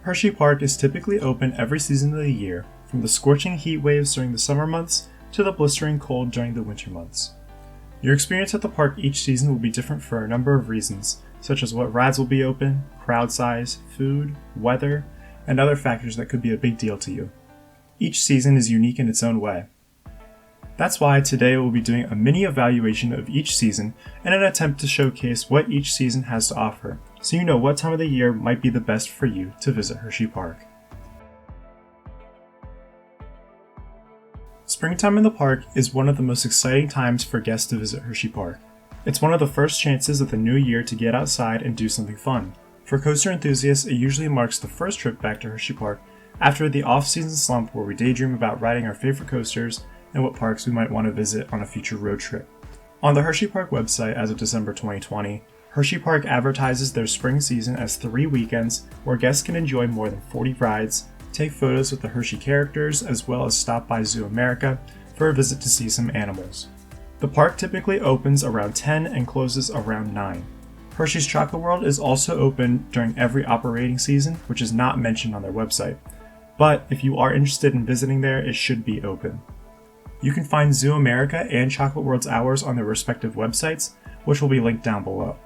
Hersheypark is typically open every season of the year, from the scorching heat waves during the summer months to the blistering cold during the winter months. Your experience at the park each season will be different for a number of reasons, such as what rides will be open, crowd size, food, weather, and other factors that could be a big deal to you. Each season is unique in its own way. That's why today we'll be doing a mini evaluation of each season in an attempt to showcase what each season has to offer, so you know what time of the year might be the best for you to visit Hersheypark. Springtime in the park is one of the most exciting times for guests to visit Hersheypark. It's one of the first chances of the new year to get outside and do something fun. For coaster enthusiasts, it usually marks the first trip back to Hersheypark after the off-season slump where we daydream about riding our favorite coasters and what parks we might want to visit on a future road trip. On the Hersheypark website as of December 2020, Hersheypark advertises their spring season as 3 weekends where guests can enjoy more than 40 rides, take photos with the Hershey characters, as well as stop by Zoo America for a visit to see some animals. The park typically opens around 10 and closes around 9. Hershey's Chocolate World is also open during every operating season, which is not mentioned on their website, but if you are interested in visiting there, it should be open. You can find Zoo America and Chocolate World's hours on their respective websites, which will be linked down below.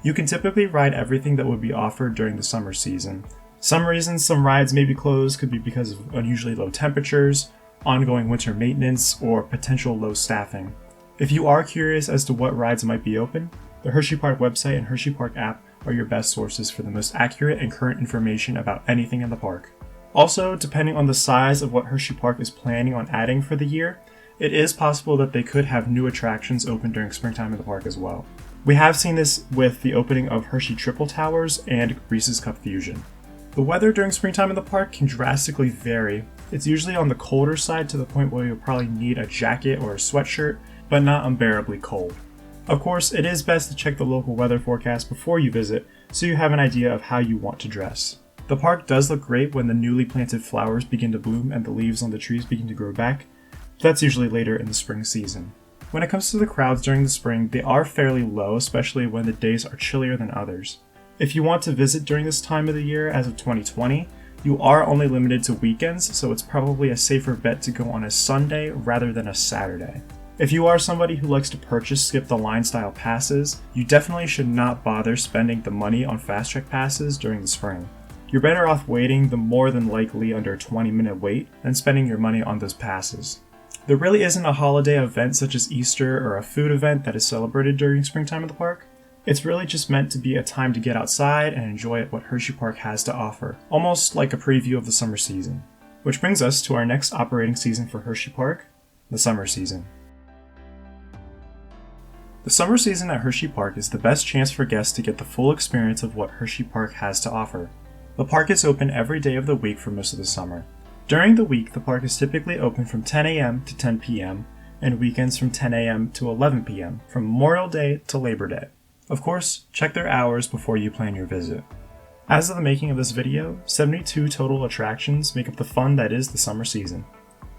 You can typically ride everything that would be offered during the summer season. Some reasons some rides may be closed could be because of unusually low temperatures, ongoing winter maintenance, or potential low staffing. If you are curious as to what rides might be open, the Hersheypark website and Hersheypark app are your best sources for the most accurate and current information about anything in the park. Also, depending on the size of what Hersheypark is planning on adding for the year, it is possible that they could have new attractions open during springtime in the park as well. We have seen this with the opening of Hershey Triple Towers and Reese's Cup Fusion. The weather during springtime in the park can drastically vary. It's usually on the colder side to the point where you'll probably need a jacket or a sweatshirt, but not unbearably cold. Of course, it is best to check the local weather forecast before you visit so you have an idea of how you want to dress. The park does look great when the newly planted flowers begin to bloom and the leaves on the trees begin to grow back. That's usually later in the spring season. When it comes to the crowds during the spring, they are fairly low, especially when the days are chillier than others. If you want to visit during this time of the year as of 2020, you are only limited to weekends, so it's probably a safer bet to go on a Sunday rather than a Saturday. If you are somebody who likes to purchase skip the line style passes, you definitely should not bother spending the money on fast track passes during the spring. You're better off waiting the more than likely under 20-minute wait than spending your money on those passes. There really isn't a holiday event such as Easter or a food event that is celebrated during springtime in the park. It's really just meant to be a time to get outside and enjoy what Hersheypark has to offer, almost like a preview of the summer season. Which brings us to our next operating season for Hersheypark, the summer season. The summer season at Hersheypark is the best chance for guests to get the full experience of what Hersheypark has to offer. The park is open every day of the week for most of the summer. During the week, the park is typically open from 10 a.m. to 10 p.m. and weekends from 10 a.m. to 11 p.m. from Memorial Day to Labor Day. Of course, check their hours before you plan your visit. As of the making of this video, 72 total attractions make up the fun that is the summer season.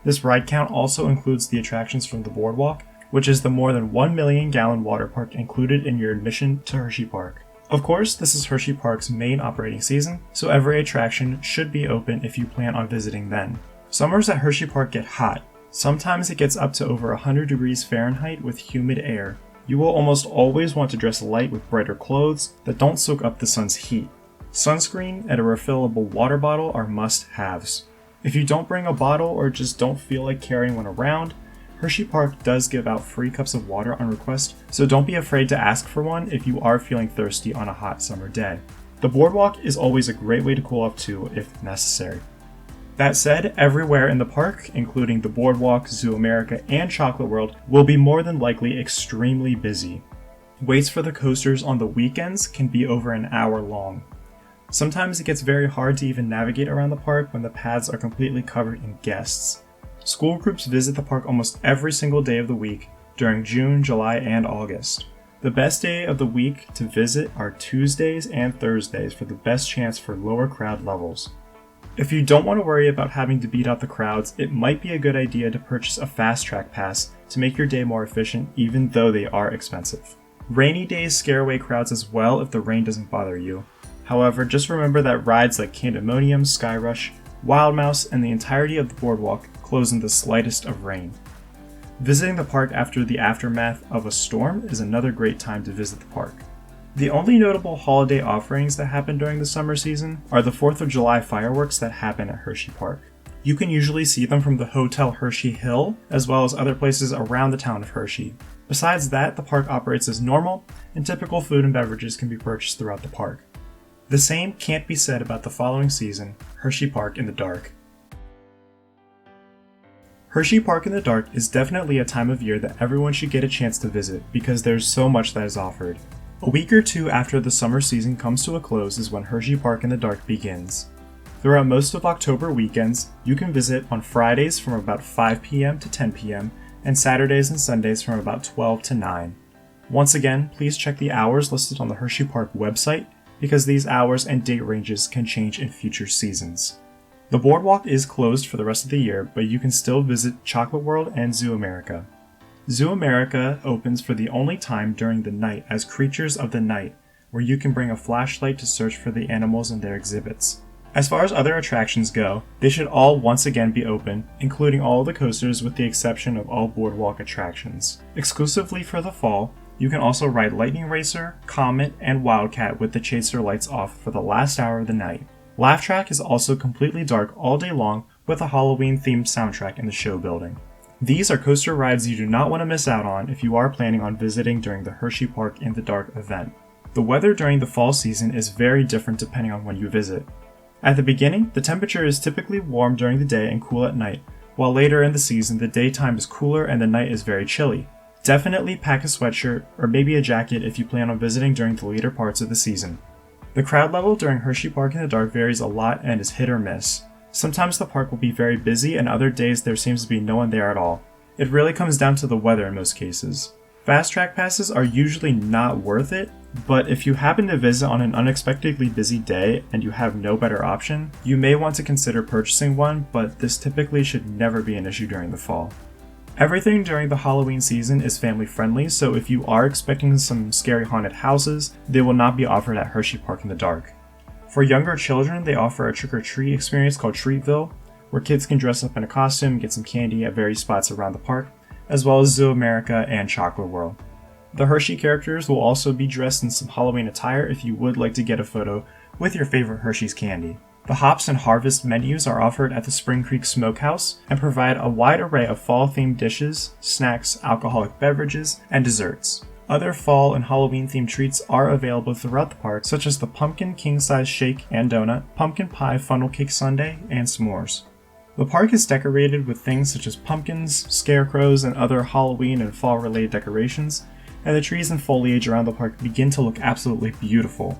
This ride count also includes the attractions from the boardwalk, which is the more than 1 million gallon water park included in your admission to Hersheypark. Of course, this is Hersheypark's main operating season, so every attraction should be open if you plan on visiting then. Summers at Hersheypark get hot. Sometimes it gets up to over 100 degrees Fahrenheit with humid air. You will almost always want to dress light with brighter clothes that don't soak up the sun's heat. Sunscreen and a refillable water bottle are must-haves. If you don't bring a bottle or just don't feel like carrying one around, Hersheypark does give out free cups of water on request, so don't be afraid to ask for one if you are feeling thirsty on a hot summer day. The boardwalk is always a great way to cool off too if necessary. That said, everywhere in the park, including the boardwalk, Zoo America, and Chocolate World, will be more than likely extremely busy. Waits for the coasters on the weekends can be over an hour long. Sometimes it gets very hard to even navigate around the park when the paths are completely covered in guests. School groups visit the park almost every single day of the week during June, July, and August. The best day of the week to visit are Tuesdays and Thursdays for the best chance for lower crowd levels. If you don't want to worry about having to beat out the crowds, it might be a good idea to purchase a fast track pass to make your day more efficient, even though they are expensive. Rainy days scare away crowds as well if the rain doesn't bother you. However, just remember that rides like Candymonium, Sky Rush, Wild Mouse, and the entirety of the boardwalk close in the slightest of rain. Visiting the park after the aftermath of a storm is another great time to visit the park. The only notable holiday offerings that happen during the summer season are the 4th of July fireworks that happen at Hersheypark. You can usually see them from the Hotel Hershey Hill, as well as other places around the town of Hershey. Besides that, the park operates as normal, and typical food and beverages can be purchased throughout the park. The same can't be said about the following season, Hersheypark in the Dark. Hersheypark in the Dark is definitely a time of year that everyone should get a chance to visit because there's so much that is offered. A week or two after the summer season comes to a close is when Hersheypark in the Dark begins. Throughout most of October weekends, you can visit on Fridays from about 5 p.m. to 10 p.m. and Saturdays and Sundays from about 12 to 9. Once again, please check the hours listed on the Hersheypark website because these hours and date ranges can change in future seasons. The boardwalk is closed for the rest of the year, but you can still visit Chocolate World and Zoo America. Zoo America opens for the only time during the night as Creatures of the Night, where you can bring a flashlight to search for the animals in their exhibits. As far as other attractions go, they should all once again be open, including all the coasters with the exception of all boardwalk attractions. Exclusively for the fall, you can also ride Lightning Racer, Comet, and Wildcat with the chaser lights off for the last hour of the night. Laugh Track is also completely dark all day long with a Halloween-themed soundtrack in the show building. These are coaster rides you do not want to miss out on if you are planning on visiting during the Hersheypark in the Dark event. The weather during the fall season is very different depending on when you visit. At the beginning, the temperature is typically warm during the day and cool at night, while later in the season the daytime is cooler and the night is very chilly. Definitely pack a sweatshirt or maybe a jacket if you plan on visiting during the later parts of the season. The crowd level during Hersheypark in the Dark varies a lot and is hit or miss. Sometimes the park will be very busy and other days there seems to be no one there at all. It really comes down to the weather in most cases. Fast track passes are usually not worth it, but if you happen to visit on an unexpectedly busy day and you have no better option, you may want to consider purchasing one, but this typically should never be an issue during the fall. Everything during the Halloween season is family friendly, so if you are expecting some scary haunted houses, they will not be offered at Hersheypark in the Dark. For younger children, they offer a trick-or-treat experience called Treatville, where kids can dress up in a costume and get some candy at various spots around the park, as well as Zoo America and Chocolate World. The Hershey characters will also be dressed in some Halloween attire if you would like to get a photo with your favorite Hershey's candy. The Hops and Harvest menus are offered at the Spring Creek Smokehouse and provide a wide array of fall-themed dishes, snacks, alcoholic beverages, and desserts. Other fall and Halloween-themed treats are available throughout the park, such as the Pumpkin King-Size Shake and Donut, Pumpkin Pie Funnel Cake Sundae, and s'mores. The park is decorated with things such as pumpkins, scarecrows, and other Halloween and fall-related decorations, and the trees and foliage around the park begin to look absolutely beautiful.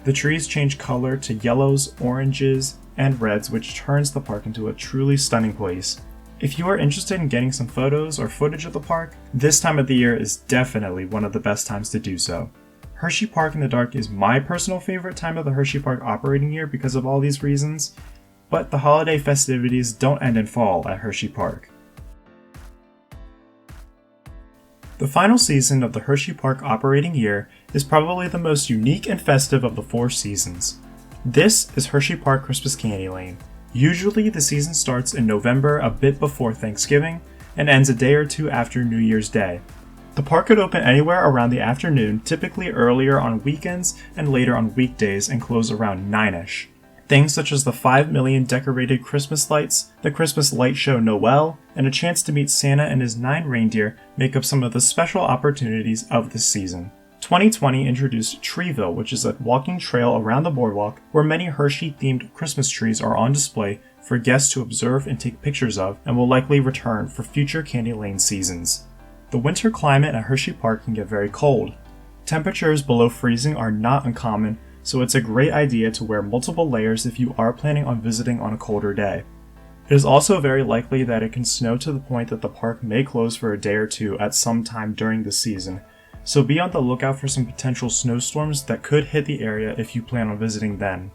The trees change color to yellows, oranges, and reds, which turns the park into a truly stunning place. If you are interested in getting some photos or footage of the park, this time of the year is definitely one of the best times to do so. Hersheypark in the Dark is my personal favorite time of the Hersheypark operating year because of all these reasons, but the holiday festivities don't end in fall at Hersheypark. The final season of the Hersheypark operating year is probably the most unique and festive of the 4 seasons. This is Hersheypark Christmas Candylane. Usually the season starts in November a bit before Thanksgiving and ends a day or two after New Year's Day. The park could open anywhere around the afternoon, typically earlier on weekends and later on weekdays, and close around 9ish. Things such as the 5 million decorated Christmas lights, the Christmas light show Noel, and a chance to meet Santa and his 9 reindeer make up some of the special opportunities of this season. 2020 introduced Treeville, which is a walking trail around the boardwalk where many Hershey-themed Christmas trees are on display for guests to observe and take pictures of, and will likely return for future Candylane seasons. The winter climate at Hersheypark can get very cold. Temperatures below freezing are not uncommon, so it's a great idea to wear multiple layers if you are planning on visiting on a colder day. It is also very likely that it can snow to the point that the park may close for a day or two at some time during the season, so be on the lookout for some potential snowstorms that could hit the area if you plan on visiting then.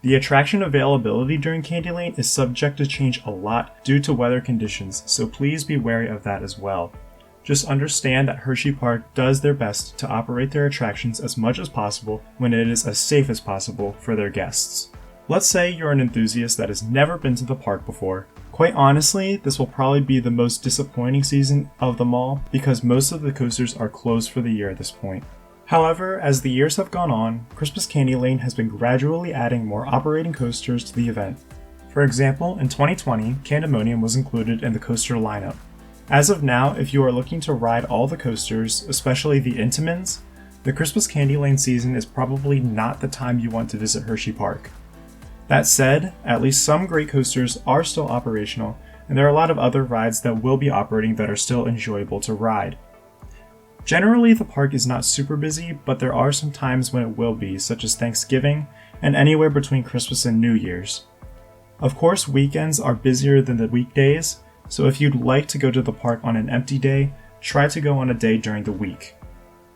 The attraction availability during Candylane is subject to change a lot due to weather conditions, so please be wary of that as well. Just understand that Hersheypark does their best to operate their attractions as much as possible when it is as safe as possible for their guests. Let's say you're an enthusiast that has never been to the park before. Quite honestly, this will probably be the most disappointing season of them all because most of the coasters are closed for the year at this point. However, as the years have gone on, Christmas Candylane has been gradually adding more operating coasters to the event. For example, in 2020, Candymonium was included in the coaster lineup. As of now, if you are looking to ride all the coasters, especially the Intamins, the Christmas Candylane season is probably not the time you want to visit Hersheypark. That said, at least some great coasters are still operational, and there are a lot of other rides that will be operating that are still enjoyable to ride. Generally, the park is not super busy, but there are some times when it will be, such as Thanksgiving and anywhere between Christmas and New Year's. Of course, weekends are busier than the weekdays, so if you'd like to go to the park on an empty day, try to go on a day during the week.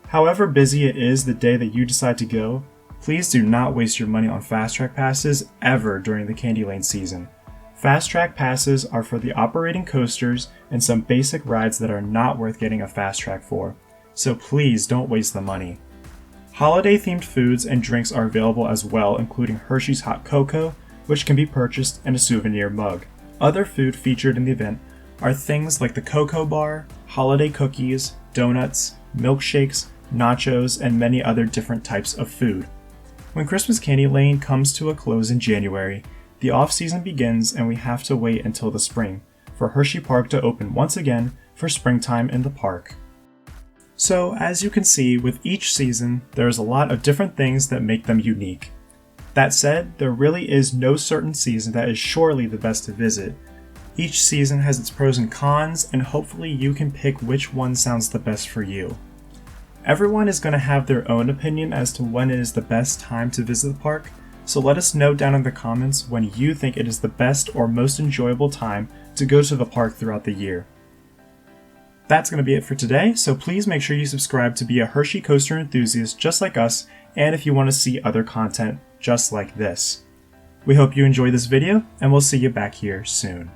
However busy it is the day that you decide to go, please do not waste your money on Fast Track passes ever during the Candylane season. Fast Track passes are for the operating coasters and some basic rides that are not worth getting a Fast Track for, so please don't waste the money. Holiday-themed foods and drinks are available as well, including Hershey's Hot Cocoa, which can be purchased in a souvenir mug. Other food featured in the event are things like the Cocoa Bar, holiday cookies, donuts, milkshakes, nachos, and many other different types of food. When Christmas Candylane comes to a close in January, the off-season begins and we have to wait until the spring for Hersheypark to open once again for springtime in the park. So, as you can see, with each season, there's a lot of different things that make them unique. That said, there really is no certain season that is surely the best to visit. Each season has its pros and cons, and hopefully you can pick which one sounds the best for you. Everyone is going to have their own opinion as to when it is the best time to visit the park, so let us know down in the comments when you think it is the best or most enjoyable time to go to the park throughout the year. That's going to be it for today, so please make sure you subscribe to be a Hershey coaster enthusiast just like us, and if you want to see other content just like this. We hope you enjoyed this video, and we'll see you back here soon.